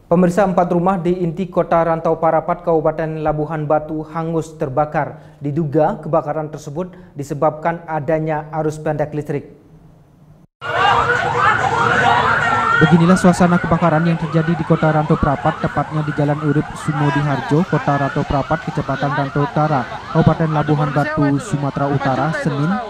Pemirsa, 4 rumah di inti kota Rantau Parapat, Kabupaten Labuhan Batu hangus terbakar. Diduga kebakaran tersebut disebabkan adanya arus pendek listrik. Beginilah suasana kebakaran yang terjadi di kota Rantau Parapat, tepatnya di Jalan Urip Sumodiharjo, kota Rantau Parapat, Kecamatan Rantau Utara, Kabupaten Labuhan Batu, Sumatera Utara, Senin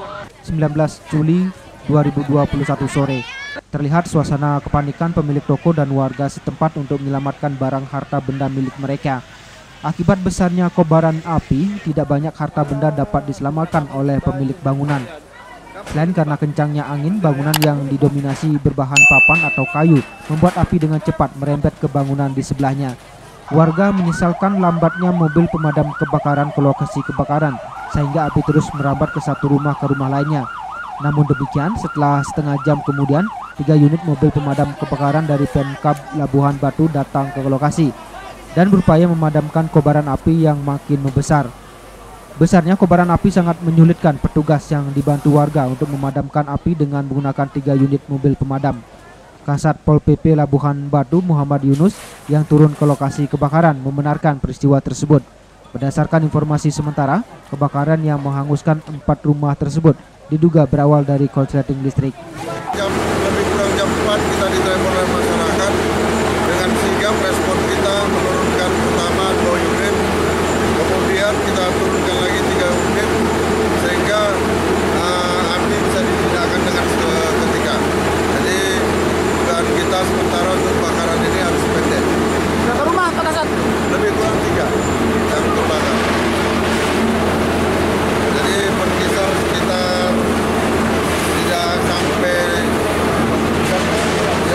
19 Juli 2021 sore. Terlihat suasana kepanikan pemilik toko dan warga setempat untuk menyelamatkan barang harta benda milik mereka. Akibat besarnya kobaran api, tidak banyak harta benda dapat diselamatkan oleh pemilik bangunan. Selain karena kencangnya angin, bangunan yang didominasi berbahan papan atau kayu membuat api dengan cepat merembet ke bangunan di sebelahnya. Warga menyesalkan lambatnya mobil pemadam kebakaran ke lokasi kebakaran, sehingga api terus merambat ke satu rumah ke rumah lainnya. Namun demikian, setelah setengah jam kemudian, 3 unit mobil pemadam kebakaran dari Pemkab Labuhan Batu datang ke lokasi dan berupaya memadamkan kobaran api yang makin membesar. Besarnya kobaran api sangat menyulitkan petugas yang dibantu warga untuk memadamkan api dengan menggunakan 3 unit mobil pemadam. Kasat Pol PP Labuhan Batu Muhammad Yunus yang turun ke lokasi kebakaran membenarkan peristiwa tersebut. Berdasarkan informasi sementara, kebakaran yang menghanguskan 4 rumah tersebut diduga berawal dari korsleting listrik. Lebih kurang jam 4 kita ditelepon oleh masyarakat. Dengan sigap respon kita menurunkan pertama 2 unit, kemudian kita turunkan lagi 3 unit sehingga api bisa didinakkan dengan seketika. Jadi dugaan kita sementara untuk kebakaran ini harus pendek. Berapa rumah Pak Kasat? Lebih kurang 3 yang terbakar. Jadi berkisar sekitar tidak sampai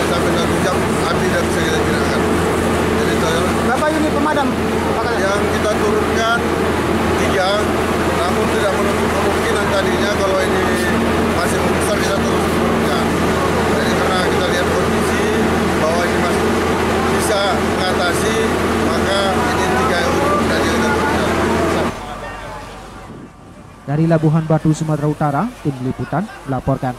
1 jam api dan bisa kita jinakkan. Jadi berapa unit pemadam Pak Kasat? Yang kita turunkan 3, namun tidak menutup kemungkinan tadinya kalau ini masih membesar kita terus turunkan. Jadi karena kita lihat kondisi bahwa ini masih bisa mengatasi, maka ini 3 unit dan kita turunkan. Dari Labuhan Batu, Sumatera Utara, tim liputan melaporkan.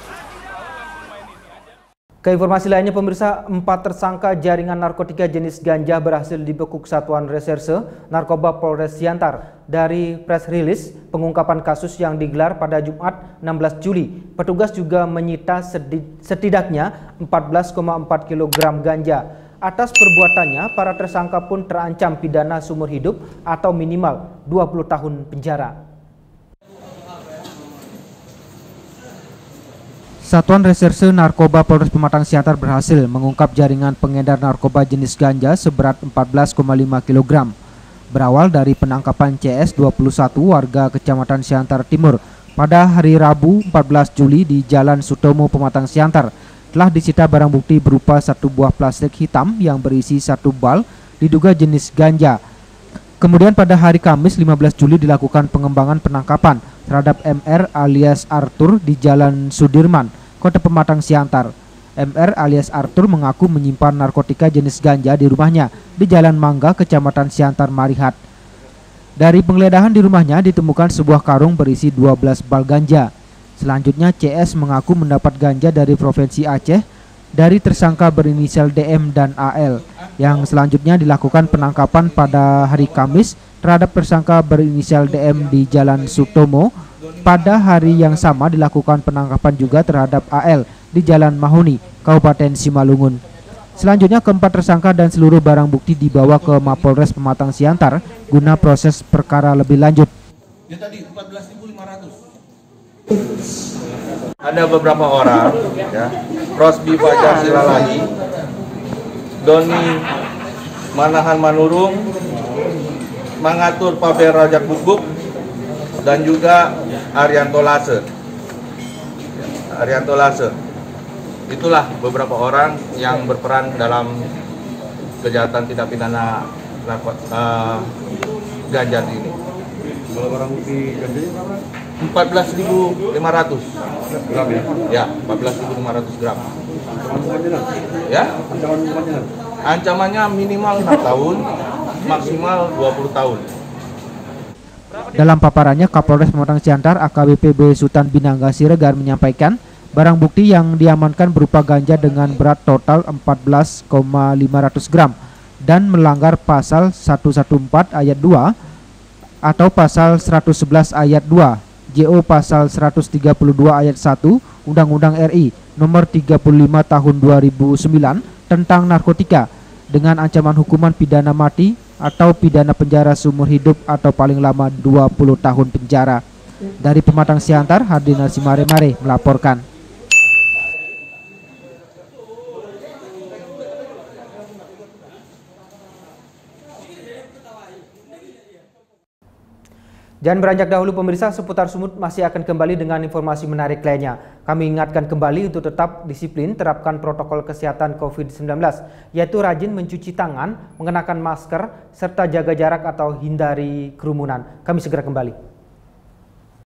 Ke informasi lainnya, pemirsa, 4 tersangka jaringan narkotika jenis ganja berhasil dibekuk Satuan Reserse Narkoba Polres Siantar. Dari press release pengungkapan kasus yang digelar pada Jumat 16 Juli, petugas juga menyita setidaknya 14,4 kg ganja. Atas perbuatannya, para tersangka pun terancam pidana seumur hidup atau minimal 20 tahun penjara. Satuan Reserse Narkoba Polres Pematang Siantar berhasil mengungkap jaringan pengedar narkoba jenis ganja seberat 14,5 kg. Berawal dari penangkapan CS 21 warga Kecamatan Siantar Timur pada hari Rabu 14 Juli di Jalan Sutomo, Pematang Siantar. Telah disita barang bukti berupa 1 buah plastik hitam yang berisi 1 bal diduga jenis ganja. Kemudian pada hari Kamis 15 Juli dilakukan pengembangan penangkapan terhadap MR alias Arthur di Jalan Sudirman, Kota Pematang Siantar. MR alias Arthur mengaku menyimpan narkotika jenis ganja di rumahnya di Jalan Mangga, Kecamatan Siantar Marihat. Dari penggeledahan di rumahnya ditemukan sebuah karung berisi 12 bal ganja. Selanjutnya CS mengaku mendapat ganja dari Provinsi Aceh dari tersangka berinisial DM dan AL, yang selanjutnya dilakukan penangkapan pada hari Kamis terhadap tersangka berinisial DM di Jalan Sutomo. Pada hari yang sama dilakukan penangkapan juga terhadap AL di Jalan Mahuni, Kabupaten Simalungun. Selanjutnya keempat tersangka dan seluruh barang bukti dibawa ke Mapolres Pematang Siantar guna proses perkara lebih lanjut. Ya tadi 14.500. Ada beberapa orang, ya, Rosbi Fajar Silalagi, Doni Manahan Manurung, Mangatur Paber Rajak Bubuk, dan juga Arianto Lase. Itulah beberapa orang yang berperan dalam kejahatan tindak pidana ganja ini. Kalau barang bukti ganjanya berapa? 14.500 gram ya? Ya, 14.500 gram. Ya? Ancamannya minimal 6 tahun, maksimal 20 tahun. Dalam paparannya, Kapolres Pematang Siantar AKBP B. Sultan Binangga Siregar menyampaikan barang bukti yang diamankan berupa ganja dengan berat total 14,500 gram dan melanggar pasal 114 ayat 2 atau pasal 111 ayat 2 JO pasal 132 ayat 1 Undang-Undang RI nomor 35 tahun 2009 tentang narkotika dengan ancaman hukuman pidana mati atau pidana penjara seumur hidup atau paling lama 20 tahun penjara. Dari Pematang Siantar, Hardina Simare-Mare melaporkan. Jangan beranjak dahulu pemirsa, seputar Sumut masih akan kembali dengan informasi menarik lainnya. Kami ingatkan kembali untuk tetap disiplin, terapkan protokol kesehatan COVID-19, yaitu rajin mencuci tangan, mengenakan masker, serta jaga jarak atau hindari kerumunan. Kami segera kembali.